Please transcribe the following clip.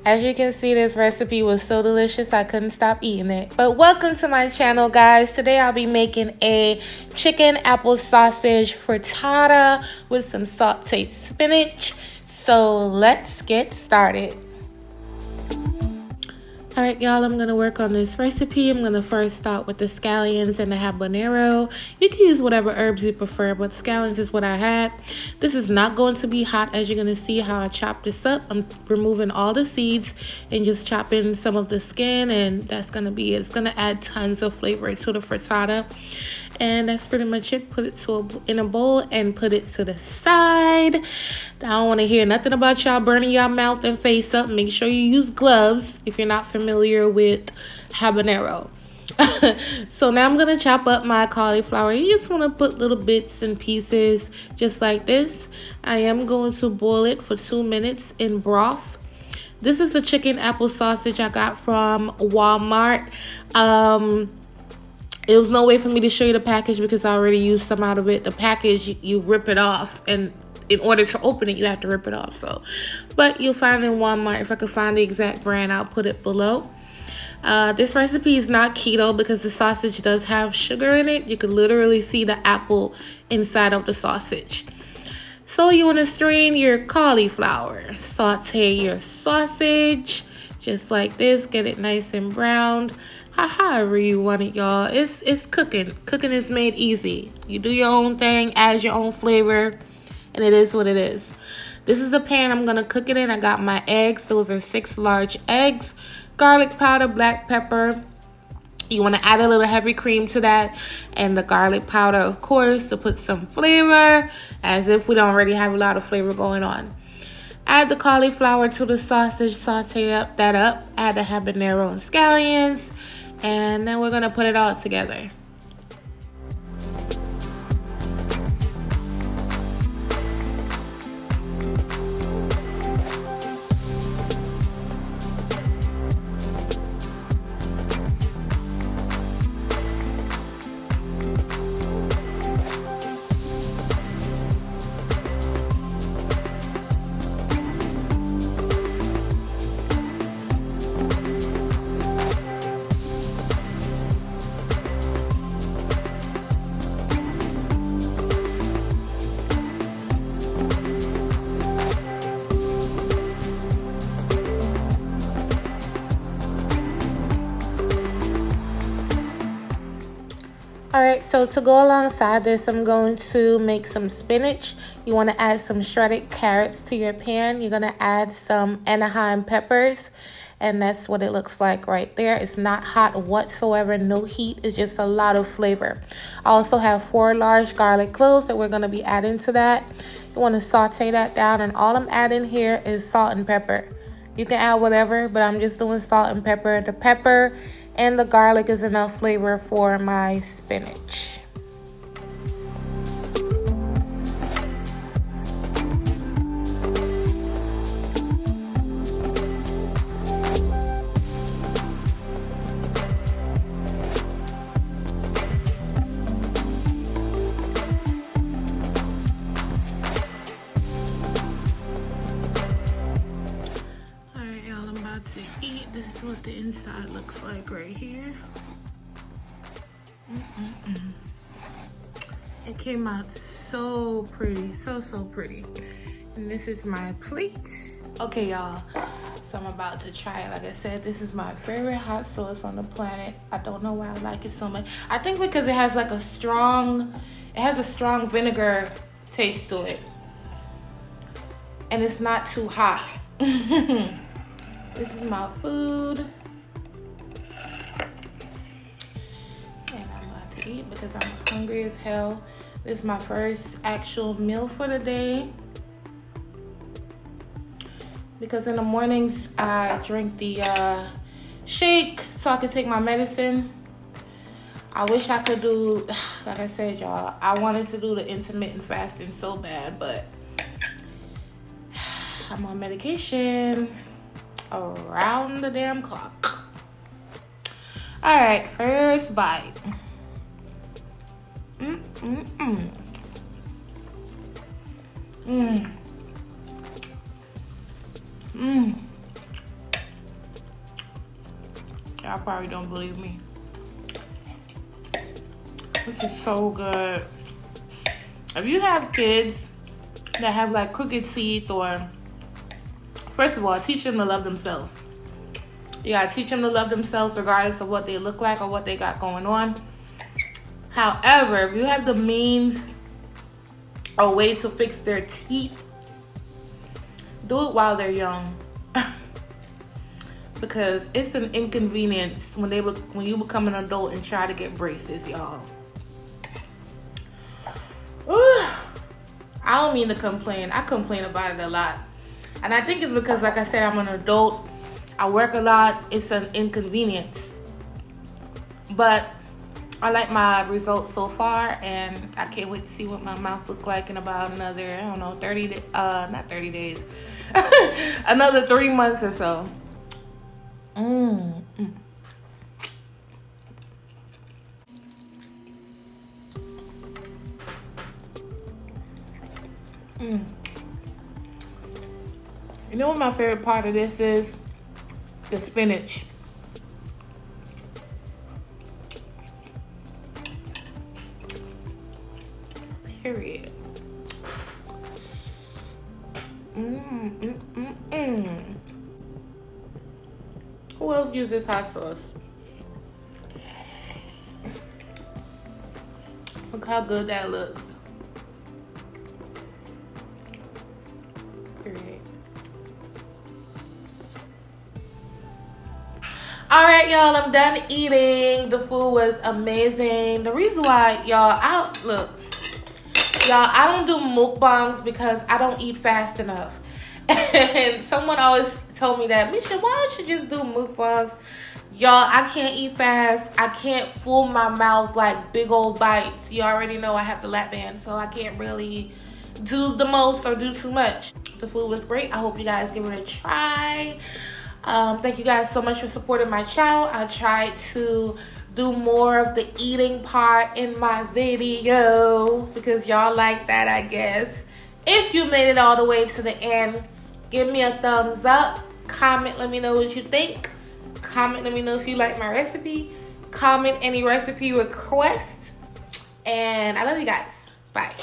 As you can see, this recipe was so delicious I couldn't stop eating it. But welcome to my channel, guys. Today I'll be making a chicken apple sausage frittata with some sauteed spinach. So let's get started. Alright, y'all, I'm going to work on this recipe. I'm going to first start with the scallions and the habanero. You can use whatever herbs you prefer, but scallions is what I had. This is not going to be hot, as you're going to see how I chop this up. I'm removing all the seeds and just chopping some of the skin, and that's going to be it. It's going to add tons of flavor to the frittata. And that's pretty much it. Put it in a bowl and put it to the side. I don't want to hear nothing about y'all burning your mouth and face up. Make sure you use gloves if you're not familiar with habanero. So now I'm going to chop up my cauliflower. You just want to put little bits and pieces just like this. I am going to boil it for 2 minutes in broth. This is a chicken apple sausage I got from Walmart. It was no way for me to show you the package because I already used some out of it. The package, you rip it off, and in order to open it, you have to rip it off. But you'll find it in Walmart. If I could find the exact brand, I'll put it below. This recipe is not keto because the sausage does have sugar in it. You can literally see the apple inside of the sausage. So you want to strain your cauliflower. Saute your sausage just like this. Get it nice and browned. However you want it, y'all. It's cooking. Cooking is made easy. You do your own thing, add your own flavor, and it is what it is. This is the pan I'm gonna cook it in. I got my eggs. Those are 6 large eggs. Garlic powder, black pepper. You want to add a little heavy cream to that, and the garlic powder, of course, to put some flavor, as if we don't already have a lot of flavor going on. Add the cauliflower to the sausage, saute that up. Add the habanero and scallions, and then we're gonna put it all together. Alright, so to go alongside this, I'm going to make some spinach. You want to add some shredded carrots to your pan. You're going to add some Anaheim peppers, and that's what it looks like right there. It's not hot whatsoever, no heat. It's just a lot of flavor. I also have 4 large garlic cloves that we're going to be adding to that. You want to saute that down, and all I'm adding here is salt and pepper. You can add whatever, but I'm just doing salt and pepper. The pepper and the garlic is enough flavor for my spinach. This is what the inside looks like right here. It came out so pretty, so pretty. And this is my plate. Okay, y'all, so I'm about to try it. Like I said, this is my favorite hot sauce on the planet. I don't know why I like it so much. I think because it has like a strong vinegar taste to it, and it's not too hot. This is my food, and I'm about to eat because I'm hungry as hell. This is my first actual meal for the day, because in the mornings I drink the shake so I can take my medicine. I wish I could do, like I said, y'all, I wanted to do the intermittent fasting so bad, but I'm on medication around the damn clock. All right, first bite. Y'all probably don't believe me. This is so good. If you have kids that have like crooked teeth, or first of all, teach them to love themselves. You gotta teach them to love themselves regardless of what they look like or what they got going on. However, if you have the means or way to fix their teeth, do it while they're young. Because it's an inconvenience when you become an adult and try to get braces, y'all. I don't mean to complain. I complain about it a lot. And I think it's because, like I said, I'm an adult. I work a lot. It's an inconvenience. But I like my results so far, and I can't wait to see what my mouth looks like in about another, I don't know, not 30 days. Another 3 months or so. You know what my favorite part of this is? The spinach. Period. Who else uses hot sauce? Look how good that looks. Period. All right, y'all, I'm done eating. The food was amazing. The reason why, y'all, I don't do mukbangs because I don't eat fast enough. And someone always told me that, Misha, why don't you just do mukbangs? Y'all, I can't eat fast. I can't fool my mouth like big old bites. You already know I have the lap band, so I can't really do the most or do too much. The food was great. I hope you guys give it a try. Thank you guys so much for supporting my channel. I tried to do more of the eating part in my video because y'all like that, I guess. If you made it all the way to the end, give me a thumbs up. Comment, let me know what you think. Comment, let me know if you like my recipe. Comment any recipe requests. And I love you guys. Bye.